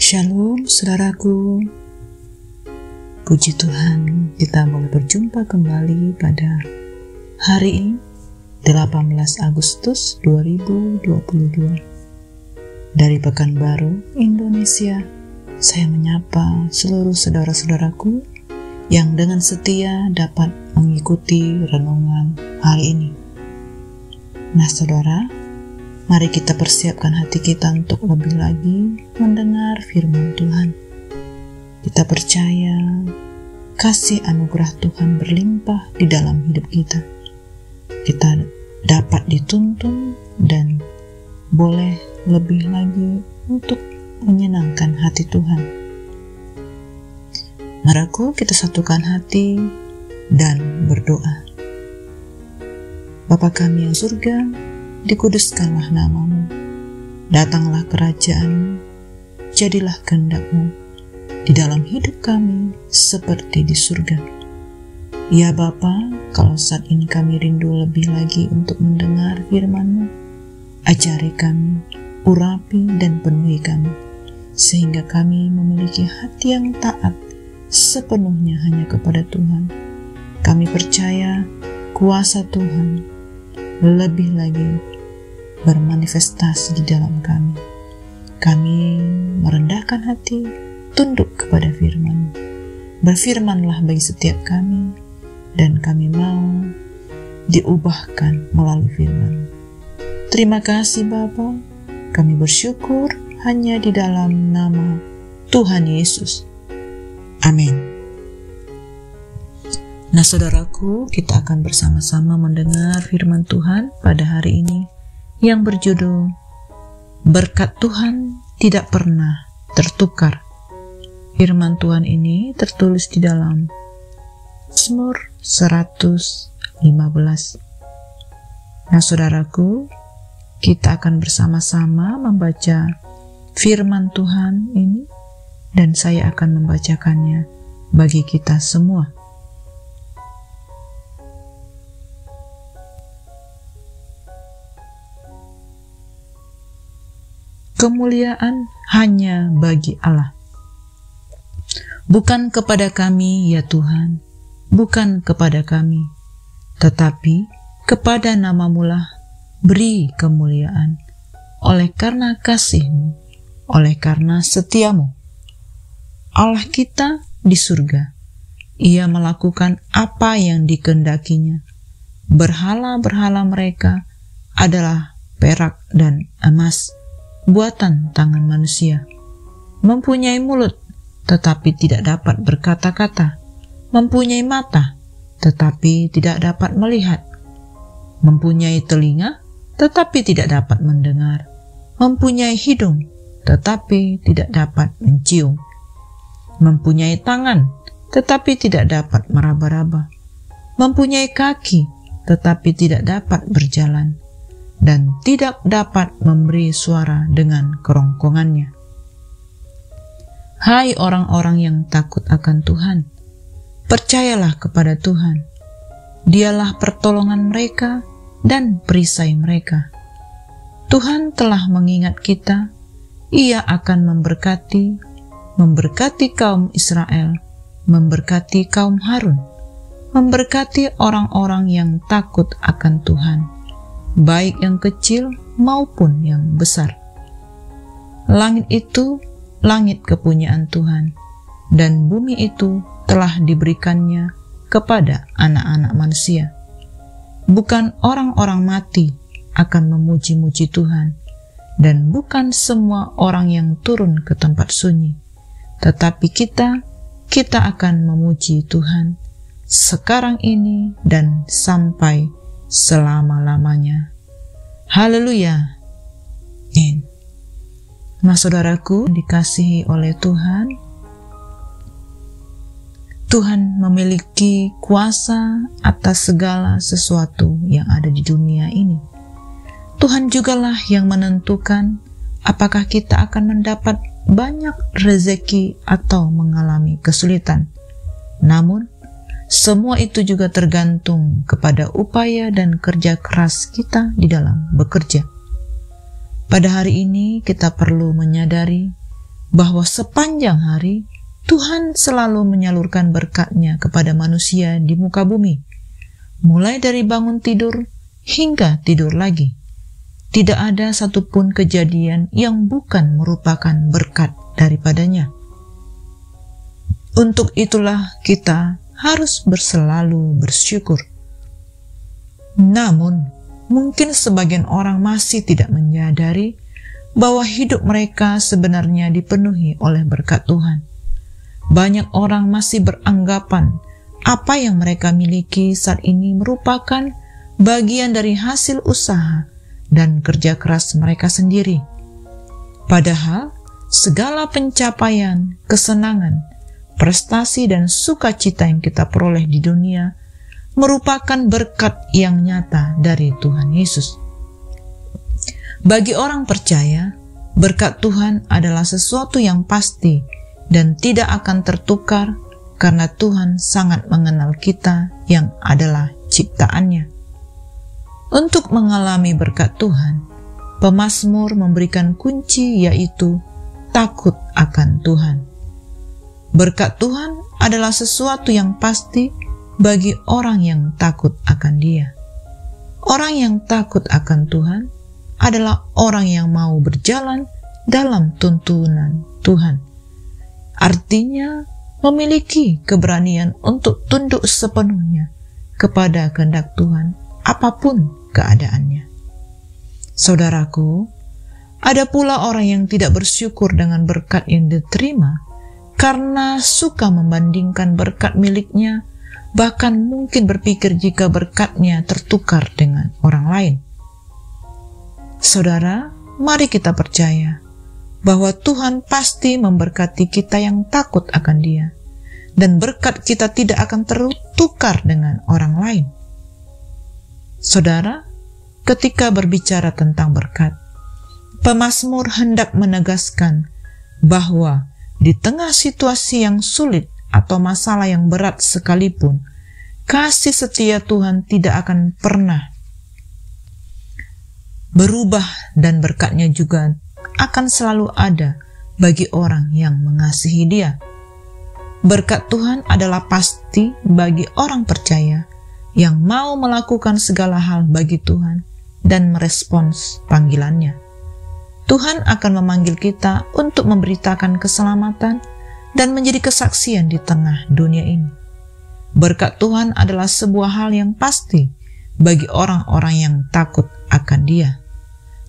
Shalom saudaraku. Puji Tuhan, kita boleh berjumpa kembali pada hari ini 18 Agustus 2022 dari Pekanbaru, Indonesia. Saya menyapa seluruh saudara-saudaraku yang dengan setia dapat mengikuti renungan hari ini. Nah saudara, mari kita persiapkan hati kita untuk lebih lagi mendengar firman Tuhan. Kita percaya kasih anugerah Tuhan berlimpah di dalam hidup kita. Kita dapat dituntun dan boleh lebih lagi untuk menyenangkan hati Tuhan. Maraku kita satukan hati dan berdoa. Bapa kami yang surga, dikuduskanlah namamu, datanglah kerajaan-mu, jadilah kehendak-mu di dalam hidup kami seperti di surga. Ya Bapa, kalau saat ini kami rindu lebih lagi untuk mendengar firman-mu, ajari kami, urapi dan penuhi kami, sehingga kami memiliki hati yang taat sepenuhnya hanya kepada Tuhan. Kami percaya kuasa Tuhan lebih lagi bermanifestasi di dalam kami. Kami merendahkan hati, tunduk kepada firman. Berfirmanlah bagi setiap kami, dan kami mau diubahkan melalui firman. Terima kasih Bapa, kami bersyukur hanya di dalam nama Tuhan Yesus. Amin. Nah saudaraku, kita akan bersama-sama mendengar firman Tuhan pada hari ini yang berjudul Berkat Tuhan Tidak Pernah Tertukar. Firman Tuhan ini tertulis di dalam Mazmur 115. Nah saudaraku, kita akan bersama-sama membaca firman Tuhan ini dan saya akan membacakannya bagi kita semua. Kemuliaan hanya bagi Allah. Bukan kepada kami ya Tuhan, bukan kepada kami, tetapi kepada namamu lah beri kemuliaan, oleh karena kasih-Mu, oleh karena setiamu. Allah kita di surga, Ia melakukan apa yang dikehendakinya. Berhala-berhala mereka adalah perak dan emas, buatan tangan manusia. Mempunyai mulut, tetapi tidak dapat berkata-kata. Mempunyai mata, tetapi tidak dapat melihat. Mempunyai telinga, tetapi tidak dapat mendengar. Mempunyai hidung, tetapi tidak dapat mencium. Mempunyai tangan, tetapi tidak dapat meraba-raba. Mempunyai kaki, tetapi tidak dapat berjalan, dan tidak dapat memberi suara dengan kerongkongannya. Hai orang-orang yang takut akan Tuhan, percayalah kepada Tuhan. Dialah pertolongan mereka dan perisai mereka. Tuhan telah mengingat kita, Ia akan memberkati kaum Israel, memberkati kaum Harun, memberkati orang-orang yang takut akan Tuhan, baik yang kecil maupun yang besar. Langit itu langit kepunyaan Tuhan, dan bumi itu telah diberikannya kepada anak-anak manusia. Bukan orang-orang mati akan memuji-muji Tuhan, dan bukan semua orang yang turun ke tempat sunyi, tetapi kita akan memuji Tuhan sekarang ini dan sampai selama-lamanya. Haleluya. Amin. Nah saudaraku, dikasihi oleh Tuhan, Tuhan memiliki kuasa atas segala sesuatu yang ada di dunia ini. Tuhan jugalah yang menentukan apakah kita akan mendapat banyak rezeki atau mengalami kesulitan. Namun, semua itu juga tergantung kepada upaya dan kerja keras kita di dalam bekerja. Pada hari ini kita perlu menyadari bahwa sepanjang hari Tuhan selalu menyalurkan berkat-Nya kepada manusia di muka bumi, mulai dari bangun tidur hingga tidur lagi. Tidak ada satupun kejadian yang bukan merupakan berkat daripadanya. Untuk itulah kita harus selalu bersyukur. Namun, mungkin sebagian orang masih tidak menyadari bahwa hidup mereka sebenarnya dipenuhi oleh berkat Tuhan. Banyak orang masih beranggapan apa yang mereka miliki saat ini merupakan bagian dari hasil usaha dan kerja keras mereka sendiri. Padahal, segala pencapaian, kesenangan, prestasi dan sukacita yang kita peroleh di dunia merupakan berkat yang nyata dari Tuhan Yesus. Bagi orang percaya, berkat Tuhan adalah sesuatu yang pasti dan tidak akan tertukar karena Tuhan sangat mengenal kita yang adalah ciptaannya. Untuk mengalami berkat Tuhan, pemazmur memberikan kunci, yaitu takut akan Tuhan. Berkat Tuhan adalah sesuatu yang pasti bagi orang yang takut akan Dia. Orang yang takut akan Tuhan adalah orang yang mau berjalan dalam tuntunan Tuhan. Artinya, memiliki keberanian untuk tunduk sepenuhnya kepada kehendak Tuhan, apapun keadaannya. Saudaraku, ada pula orang yang tidak bersyukur dengan berkat yang diterima karena suka membandingkan berkat miliknya, bahkan mungkin berpikir jika berkatnya tertukar dengan orang lain. Saudara, mari kita percaya bahwa Tuhan pasti memberkati kita yang takut akan Dia, dan berkat kita tidak akan tertukar dengan orang lain. Saudara, ketika berbicara tentang berkat, pemazmur hendak menegaskan bahwa di tengah situasi yang sulit atau masalah yang berat sekalipun, kasih setia Tuhan tidak akan pernah berubah dan berkat-Nya juga akan selalu ada bagi orang yang mengasihi Dia. Berkat Tuhan adalah pasti bagi orang percaya yang mau melakukan segala hal bagi Tuhan dan merespons panggilannya. Tuhan akan memanggil kita untuk memberitakan keselamatan dan menjadi kesaksian di tengah dunia ini. Berkat Tuhan adalah sebuah hal yang pasti bagi orang-orang yang takut akan Dia.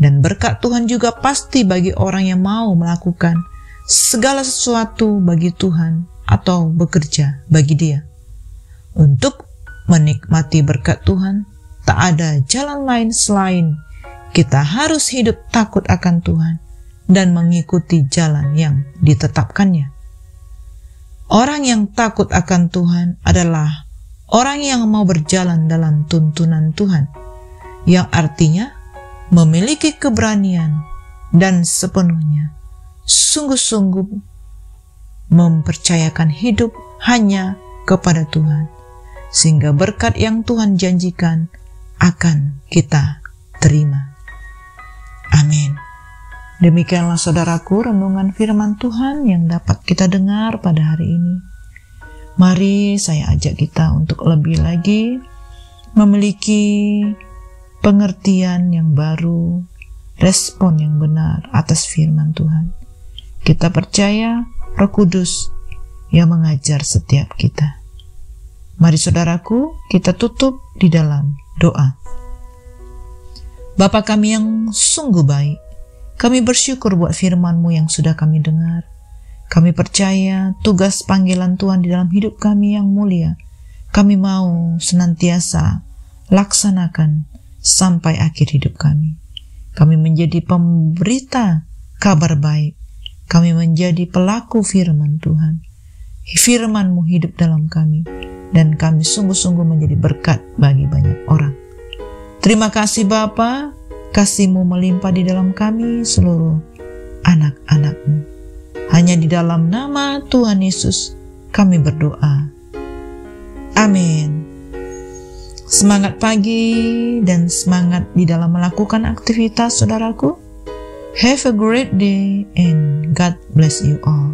Dan berkat Tuhan juga pasti bagi orang yang mau melakukan segala sesuatu bagi Tuhan atau bekerja bagi Dia. Untuk menikmati berkat Tuhan, tak ada jalan lain selain kita harus hidup takut akan Tuhan dan mengikuti jalan yang ditetapkannya. Orang yang takut akan Tuhan adalah orang yang mau berjalan dalam tuntunan Tuhan, yang artinya memiliki keberanian dan sepenuhnya sungguh-sungguh mempercayakan hidup hanya kepada Tuhan, sehingga berkat yang Tuhan janjikan akan kita terima. Amin. Demikianlah saudaraku renungan firman Tuhan yang dapat kita dengar pada hari ini. Mari saya ajak kita untuk lebih lagi memiliki pengertian yang baru, respon yang benar atas firman Tuhan. Kita percaya Roh Kudus yang mengajar setiap kita. Mari saudaraku, kita tutup di dalam doa. Bapa kami yang sungguh baik, kami bersyukur buat firman-Mu yang sudah kami dengar. Kami percaya tugas panggilan Tuhan di dalam hidup kami yang mulia, kami mau senantiasa laksanakan sampai akhir hidup kami. Kami menjadi pemberita kabar baik. Kami menjadi pelaku firman Tuhan. Firman-Mu hidup dalam kami, dan kami sungguh-sungguh menjadi berkat bagi banyak orang. Terima kasih Bapa, kasih-Mu melimpah di dalam kami seluruh anak-anak-Mu. Hanya di dalam nama Tuhan Yesus kami berdoa. Amin. Semangat pagi dan semangat di dalam melakukan aktivitas saudaraku. Have a great day and God bless you all.